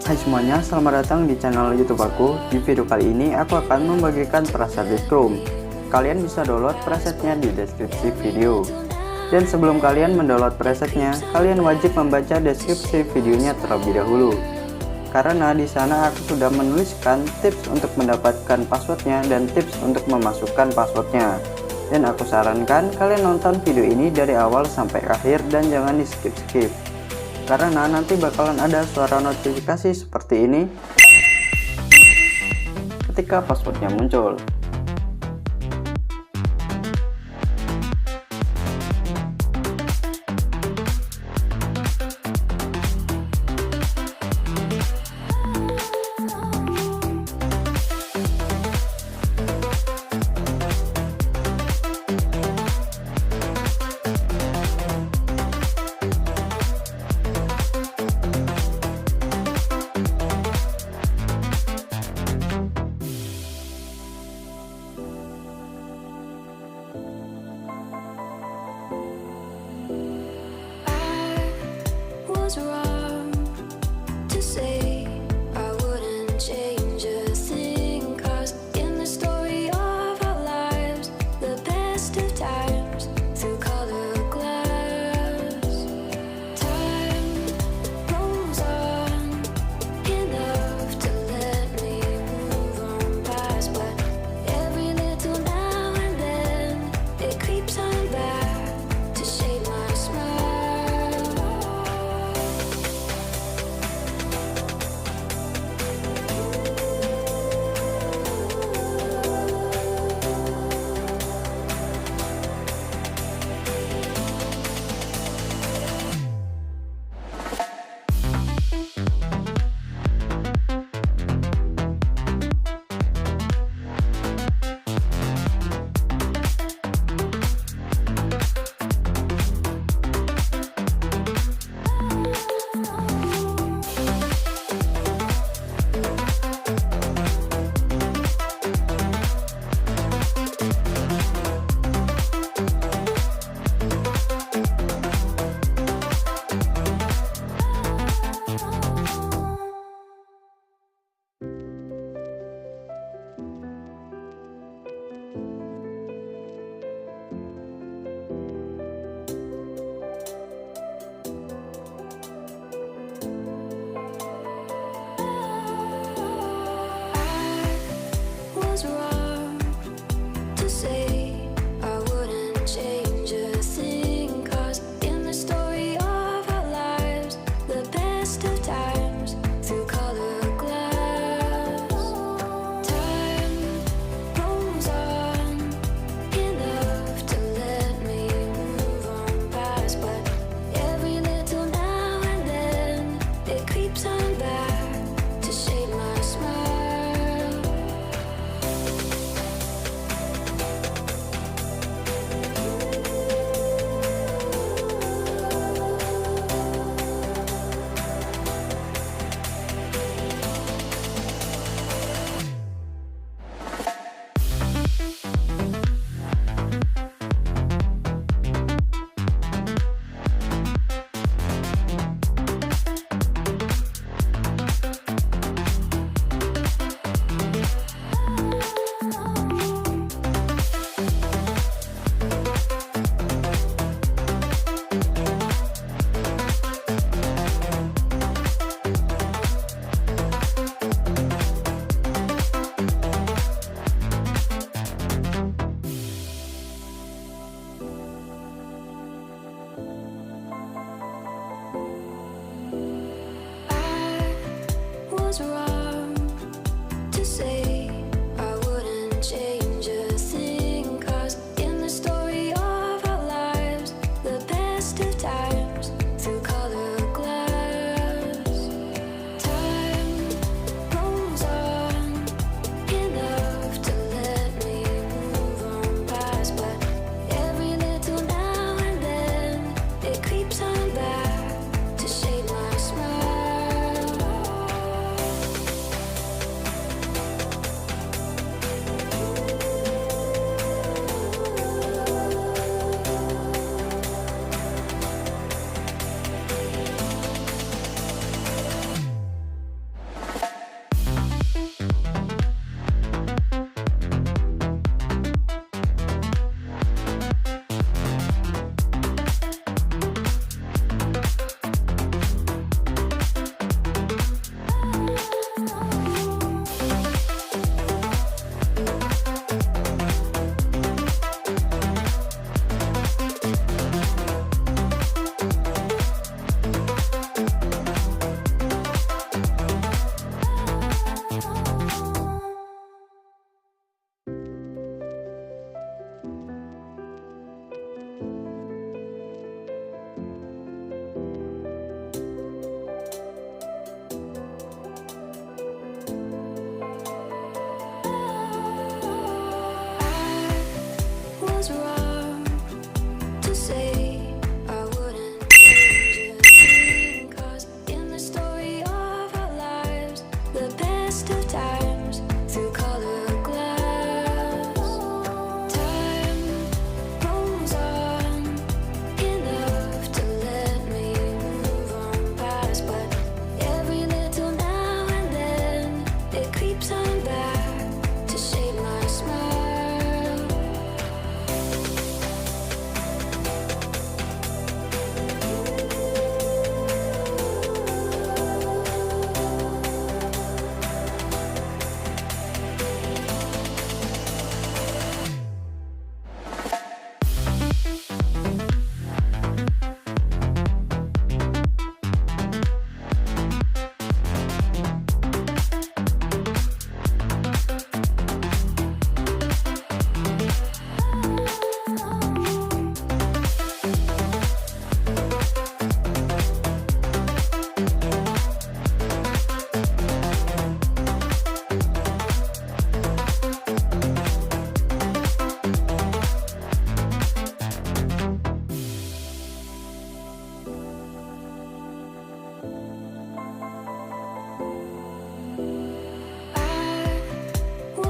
Hai semuanya, selamat datang di channel YouTube aku. Di video kali ini aku akan membagikan preset di Chrome. Kalian bisa download presetnya di deskripsi video. Dan sebelum kalian mendownload presetnya, kalian wajib membaca deskripsi videonya terlebih dahulu. Karena di sana aku sudah menuliskan tips untuk mendapatkan passwordnya dan tips untuk memasukkan passwordnya. Dan aku sarankan kalian nonton video ini dari awal sampai akhir dan jangan di skip-skip. Karena nanti bakalan ada suara notifikasi seperti ini ketika passwordnya muncul.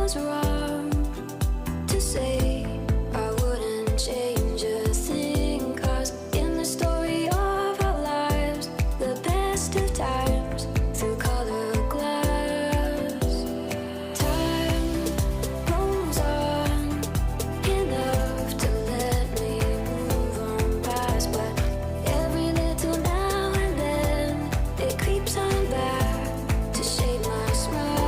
was wrong to say I wouldn't change a thing, 'cause in the story of our lives, the best of times through colored glass, time rolls on enough to let me move on past, but every little now and then it creeps on back to shade my smile.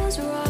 Was wrong.